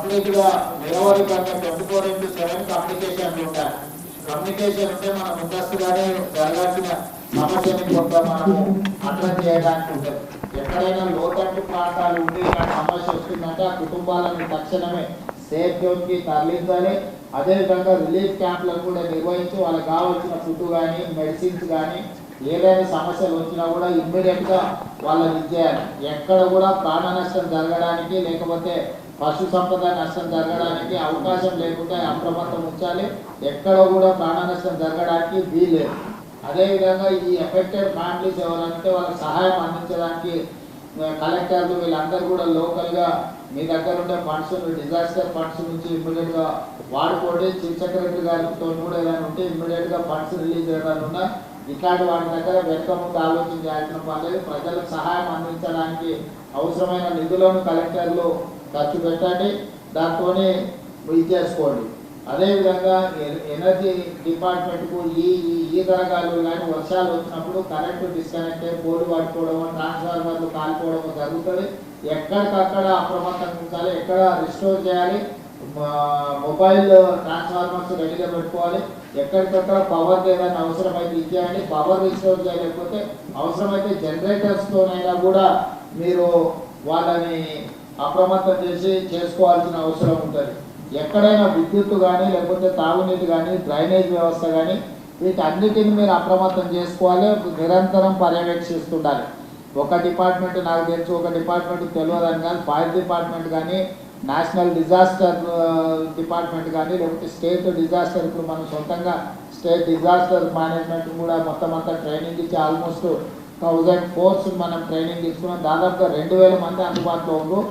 కంప్లీట్గా నిరవధికంగా 24/7 కమ్యూనికేషన్ ఉంటాయి. కమ్యూనికేషన్ ఉంటే మన ముందస్తుగానే జరగాల్సిన సమస్యని కొంత మనము అడ్రస్ చేయడానికి ఉంటుంది. ఎక్కడైనా లోతట్టు ప్రాంతాలు ఉండి ఇలాంటి సమస్య వస్తుందంటే ఆ కుటుంబాలను తక్షణమే సేఫ్ జోన్కి తరలించాలి. అదేవిధంగా రిలీఫ్ క్యాంపులను కూడా నిర్వహించి వాళ్ళకి కావాల్సిన ఫుడ్ కానీ మెడిసిన్స్ కానీ ఏదైనా సమస్యలు వచ్చినా కూడా ఇమ్మీడియట్గా వాళ్ళని ఇచ్చేయాలి. ఎక్కడ కూడా ప్రాణ నష్టం జరగడానికి లేకపోతే పశు సంపద నష్టం జరగడానికి అవకాశం లేకుండా అప్రమత్తం ఉంచాలి. ఎక్కడ కూడా ప్రాణ నష్టం జరగడానికి వీల్లేదు. అదేవిధంగా ఈ ఎఫెక్టెడ్ ఫ్యామిలీస్ ఎవరంటే వాళ్ళకి సహాయం అందించడానికి కలెక్టర్లు వీళ్ళందరూ కూడా లోకల్గా మీ దగ్గర ఉండే ఫండ్స్ డిజాస్టర్ ఫండ్స్ నుంచి ఇమ్మీడియట్గా వాడుకోండి. చీఫ్ సెక్రటరీ గారితో కూడా ఏదైనా ఉంటే ఇమ్మీడియట్గా ఫండ్స్ రిలీజ్ చేయడానికి ఉన్నా ఇట్లాంటి వాటి దగ్గర వెనుక ముందు ఆలోచన చేయాల్సిన పర్లేదు. ప్రజలకు సహాయం అందించడానికి అవసరమైన నిధులను కలెక్టర్లు ఖర్చు పెట్టండి, దాంతో ఇది చేసుకోండి. అదేవిధంగా ఎనర్జీ డిపార్ట్మెంట్కు ఈ తరగాలు కానీ వర్షాలు వచ్చినప్పుడు కరెంటు డిస్కనెక్ట్ అయ్యి పోలు పట్టుకోవడం ట్రాన్స్ఫార్మర్లు కాలిపోవడం జరుగుతుంది. ఎక్కడికక్కడ అప్రమత్తంగా ఉంచాలి, ఎక్కడ రిస్టోర్ చేయాలి, మొబైల్ ట్రాన్స్ఫార్మర్స్ రెడీగా పెట్టుకోవాలి. ఎక్కడికక్కడ పవర్ ఏదైనా అవసరమైతే ఇచ్చేయండి. పవర్ రిస్టోర్ చేయలేకపోతే అవసరమైతే జనరేటర్స్తోనైనా కూడా మీరు వాళ్ళని అప్రమత్తం చేసి చేసుకోవాల్సిన అవసరం ఉంటుంది. ఎక్కడైనా విద్యుత్ కానీ లేకపోతే తాగునీటి కానీ డ్రైనేజ్ వ్యవస్థ కానీ వీటన్నిటిని మీరు అప్రమత్తం చేసుకోవాలి, నిరంతరం పర్యవేక్షిస్తుండాలి. ఒక డిపార్ట్మెంట్ నాకు తెలుసు, ఒక డిపార్ట్మెంట్ తెలియదని కానీ ఫైర్ డిపార్ట్మెంట్ కానీ నేషనల్ డిజాస్టర్ డిపార్ట్మెంట్ కానీ లేకపోతే స్టేట్ డిజాస్టర్, ఇప్పుడు మనం సొంతంగా స్టేట్ డిజాస్టర్ మేనేజ్మెంట్ కూడా మొత్తం అంతా ట్రైనింగ్ ఇచ్చి ఆల్మోస్ట్ 1000 కోర్స్ మనం ట్రైనింగ్ తీసుకున్నాం. దాదాపుగా 2000 మంది అందుబాటులో ఉండు.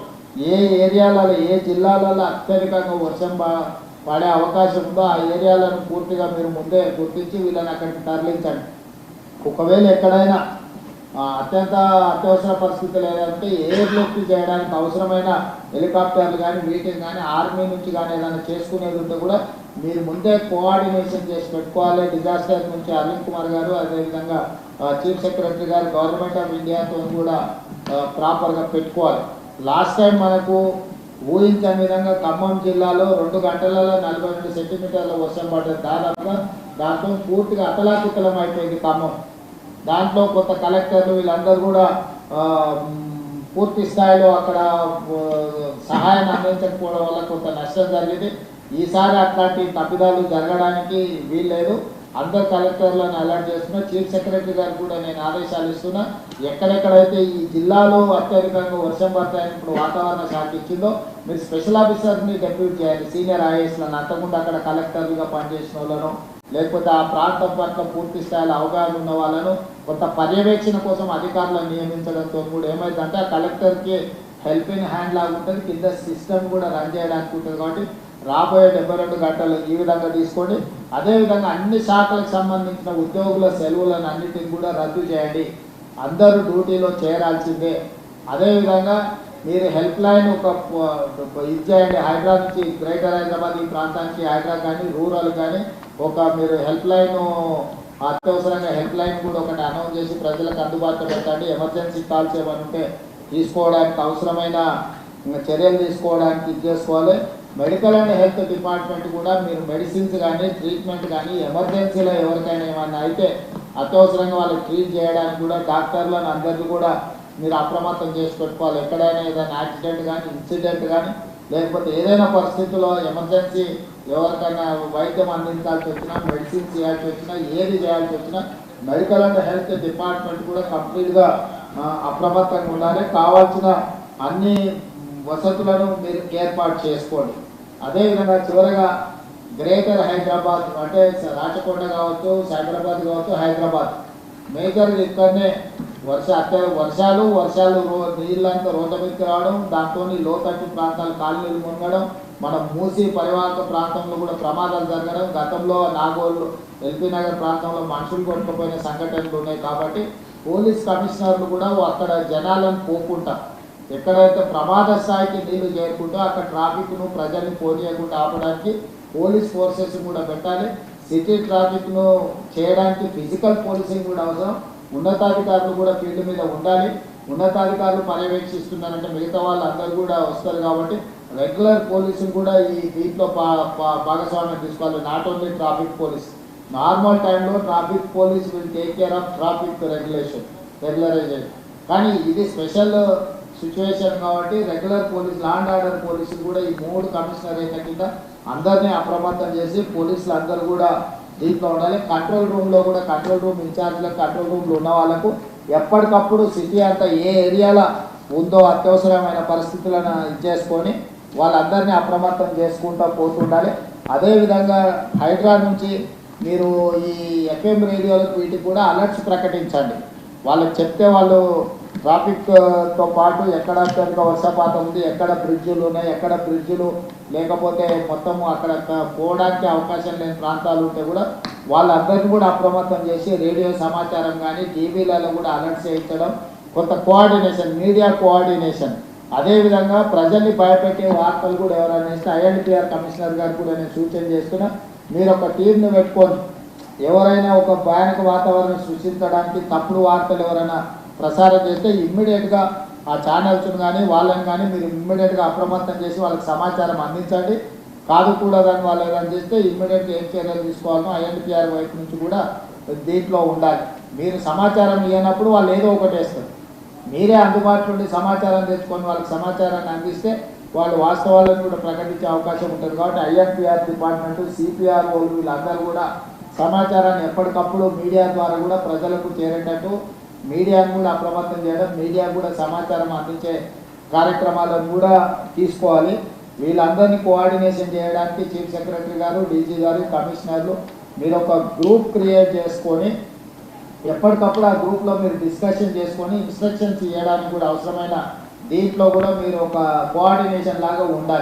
ఏ ఏరియాలలో ఏ జిల్లాలలో అత్యధికంగా వర్షం పడే అవకాశం ఉందో ఆ ఏరియాలను పూర్తిగా మీరు ముందే గుర్తించి వీళ్ళని అక్కడికి తరలించండి. ఒకవేళ ఎక్కడైనా అత్యవసర పరిస్థితులు ఏదంటే ఎయిర్ లిఫ్ట్ చేయడానికి అవసరమైన హెలికాప్టర్లు కానీ వీటిని కానీ ఆర్మీ నుంచి కానీ ఏదైనా చేసుకునేది ఉంటే కూడా మీరు ముందే కోఆర్డినేషన్ చేసి పెట్టుకోవాలి. డిజాస్టర్ నుంచి అరవింద్ కుమార్ గారు అదేవిధంగా చీఫ్ సెక్రటరీ గారు గవర్నమెంట్ ఆఫ్ ఇండియాతో కూడా ప్రాపర్గా పెట్టుకోవాలి. లాస్ట్ టైం మనకు ఊహించని విధంగా ఖమ్మం జిల్లాలో 2 గంటలలో 42 సెంటీమీటర్ల వర్షం పడ్డది. దాదాపుగా దాంతో పూర్తిగా అతలాకుతలం అయిపోయింది ఖమ్మం. దాంట్లో కొత్త కలెక్టర్లు వీళ్ళందరూ కూడా పూర్తి స్థాయిలో అక్కడ సహాయాన్ని అందించకపోవడం వల్ల కొంత నష్టం జరిగింది. ఈసారి అట్లాంటి తప్పిదాలు జరగడానికి వీల్లేదు. అందరు కలెక్టర్లను అలర్ట్ చేస్తున్నా. చీఫ్ సెక్రటరీ గారు కూడా నేను ఆదేశాలు ఇస్తున్నా. ఎక్కడెక్కడైతే ఈ జిల్లాలో అత్యధికంగా వర్షం పడతాయని ఇప్పుడు వాతావరణ శాఖ ఇచ్చిందో మీరు స్పెషల్ ఆఫీసర్ని డెప్యూట్ చేయాలి, సీనియర్ ఐఏఎస్లను. అంతకుముందు అక్కడ కలెక్టర్లుగా పనిచేసిన వాళ్ళను లేకపోతే ఆ ప్రాంతం పట్ల పూర్తి స్థాయిలో అవగాహన ఉన్న వాళ్ళను కొంత పర్యవేక్షణ కోసం అధికారులను నియమించడంతో కూడా ఏమైందంటే ఆ కలెక్టర్కి హెల్పింగ్ హ్యాండ్ లాగా ఉంటుంది, కింద సిస్టమ్ కూడా రన్ చేయడానికి ఉంటుంది. కాబట్టి రాబోయే 72 గంటలు ఈ విధంగా తీసుకోండి. అదేవిధంగా అన్ని శాఖలకు సంబంధించిన ఉద్యోగుల సెలవులను అన్నిటిని కూడా రద్దు చేయండి. అందరూ డ్యూటీలో చేరాల్సిందే. అదేవిధంగా మీరు హెల్ప్ లైన్ ఇది చేయండి. హైదరాబాద్ నుంచి గ్రేటర్ హైదరాబాద్ ఈ ప్రాంతానికి హైదరాబాద్ కానీ రూరల్ కానీ మీరు హెల్ప్ లైన్ అత్యవసరంగా హెల్ప్ లైన్ కూడా ఒకటి అనౌన్స్ చేసి ప్రజలకు అందుబాటులో పెట్టండి. ఎమర్జెన్సీ కాల్స్ ఏమైనా ఉంటే తీసుకోవడానికి అవసరమైన చర్యలు తీసుకోవడానికి ఇది చేసుకోవాలి. మెడికల్ అండ్ హెల్త్ డిపార్ట్మెంట్ కూడా మీరు మెడిసిన్స్ కానీ ట్రీట్మెంట్ కానీ ఎమర్జెన్సీలో ఎవరికైనా ఏమన్నా అయితే అత్యవసరంగా వాళ్ళకి ట్రీట్ చేయడానికి కూడా డాక్టర్లను అందరికీ కూడా మీరు అప్రమత్తం చేసి పెట్టుకోవాలి. ఎక్కడైనా ఏదైనా యాక్సిడెంట్ కానీ ఇన్సిడెంట్ కానీ లేకపోతే ఏదైనా పరిస్థితుల్లో ఎమర్జెన్సీ ఎవరికైనా వైద్యం అందించాల్సి వచ్చినా మెడిసిన్స్ చేయాల్సి వచ్చినా ఏది చేయాల్సి వచ్చినా మెడికల్ అండ్ హెల్త్ డిపార్ట్మెంట్ కూడా కంప్లీట్గా అప్రమత్తంగా ఉండాలి. కావాల్సిన అన్ని వసతులను మీరు ఏర్పాటు చేసుకోండి. అదేవిధంగా చివరగా గ్రేటర్ హైదరాబాద్ అంటే రాచకొండ కావచ్చు, సైబరాబాద్ కావచ్చు, హైదరాబాద్ మేజర్ ఇక్కడనే వర్షాలు నీళ్ళంతా రోడ్ల మీదకి రావడం, దాంతో లోతట్టు ప్రాంతాలు కాలనీలు మునగడం, మన మూసి పరివాహక ప్రాంతంలో కూడా ప్రమాదాలు జరగడం, గతంలో నాగోలు ఎల్పీ నగర్ ప్రాంతంలో మనుషులు కొట్టుకుపోయిన సంఘటనలు ఉన్నాయి. కాబట్టి పోలీస్ కమిషనర్లు కూడా అక్కడ జనాలను పోకుండా ఎక్కడైతే ప్రమాద స్థాయికి నీళ్లు చేరుకుంటూ అక్కడ ట్రాఫిక్ను ప్రజల్ని పోనీయకుండా ఆపడానికి పోలీస్ ఫోర్సెస్ కూడా పెట్టాలి. సిటీ ట్రాఫిక్ను చేయడానికి ఫిజికల్ పోలీసింగ్ కూడా అవసరం. ఉన్నతాధికారులు కూడా ఫీల్డ్ మీద ఉండాలి. ఉన్నతాధికారులు పర్యవేక్షిస్తున్నారంటే మిగతా వాళ్ళు అందరూ కూడా వస్తారు. కాబట్టి రెగ్యులర్ పోలీసులు కూడా ఈ దీంట్లో భాగస్వామ్యం తీసుకోవాలి. Not only traffic police, normal టైంలో traffic police will take care of traffic regularisation. కానీ ఇది స్పెషల్ సిచ్యువేషన్ కాబట్టి regular police, law and order పోలీసులు కూడా ఈ 3 కమిషనరేట్ల కింద అందరినీ అప్రమత్తం చేసి పోలీసులు అందరూ కూడా దీంట్లో ఉండాలి. కంట్రోల్ రూమ్లో కూడా కంట్రోల్ రూమ్ ఇన్ఛార్జ్లకు, కంట్రోల్ రూమ్లో ఉన్న వాళ్ళకు ఎప్పటికప్పుడు సిటీ అంతా ఏ ఏరియాలో ఉందో అత్యవసరమైన పరిస్థితులను ఇచ్చేసుకొని వాళ్ళందరినీ అప్రమత్తం చేసుకుంటూ పోతుండాలి. అదేవిధంగా హైడ్రా నుంచి మీరు ఈ ఎఫ్ఎం రేడియోలకు వీటికి కూడా అలర్ట్స్ ప్రకటించండి. వాళ్ళకి చెప్తే వాళ్ళు ట్రాఫిక్తో పాటు ఎక్కడ కనుక వర్షపాతం ఉంది, ఎక్కడ బ్రిడ్జులు ఉన్నాయి, ఎక్కడ బ్రిడ్జులు లేకపోతే మొత్తము అక్కడ పోవడానికి అవకాశం లేని ప్రాంతాలు ఉంటే కూడా వాళ్ళందరినీ కూడా అప్రమత్తం చేసి రేడియో సమాచారం కానీ టీవీలలో కూడా అలర్ట్ చేయించడం, కొంత కోఆర్డినేషన్, మీడియా కోఆర్డినేషన్. అదేవిధంగా ప్రజల్ని భయపెట్టే వార్తలు కూడా ఎవరైనా ఇస్తే ఐఎన్పిఆర్ కమిషనర్ గారు కూడా నేను సూచన చేస్తున్నా, మీరు ఒక టీంను పెట్టుకొని ఎవరైనా ఒక భయానక వాతావరణం సృష్టించడానికి తప్పుడు వార్తలు ఎవరైనా ప్రసారం చేస్తే ఇమ్మీడియట్గా ఆ ఛానల్స్ని కానీ వాళ్ళని కానీ మీరు ఇమ్మీడియట్గా అప్రమత్తం చేసి వాళ్ళకి సమాచారం అందించండి. కాదు కూడదని వాళ్ళు ఏదైనా చేస్తే ఇమ్మీడియట్గా ఏం చర్యలు తీసుకోవాలో ఐఎన్పిఆర్ వైపు నుంచి కూడా దీంట్లో ఉండాలి. మీరు సమాచారం ఇవ్వనప్పుడు వాళ్ళు ఏదో ఒకటి వేస్తారు. మీరే అందుబాటులో ఉండి సమాచారం తెచ్చుకొని వాళ్ళకి సమాచారాన్ని అందిస్తే వాళ్ళు వాస్తవాలను కూడా ప్రకటించే అవకాశం ఉంటుంది. కాబట్టి ఐఎన్పిఆర్ డిపార్ట్మెంటు, సిపిఆర్ఓ వీళ్ళందరూ కూడా సమాచారాన్ని ఎప్పటికప్పుడు మీడియా ద్వారా కూడా ప్రజలకు చేరేటట్టు మీడియాను కూడా అప్రమత్తం చేయడం, మీడియా కూడా సమాచారం అందించే కార్యక్రమాలను కూడా తీసుకోవాలి. వీళ్ళందరినీ కోఆర్డినేషన్ చేయడానికి చీఫ్ సెక్రటరీ గారు, డీజీ గారు, కమిషనర్లు మీరు ఒక గ్రూప్ క్రియేట్ చేసుకొని ఎప్పటికప్పుడు ఆ గ్రూప్లో మీరు డిస్కషన్ చేసుకొని ఇన్స్ట్రక్షన్స్ ఇవ్వడానికి కూడా అవసరమైన దీంట్లో కూడా మీరు ఒక కోఆర్డినేషన్ లాగా ఉండాలి.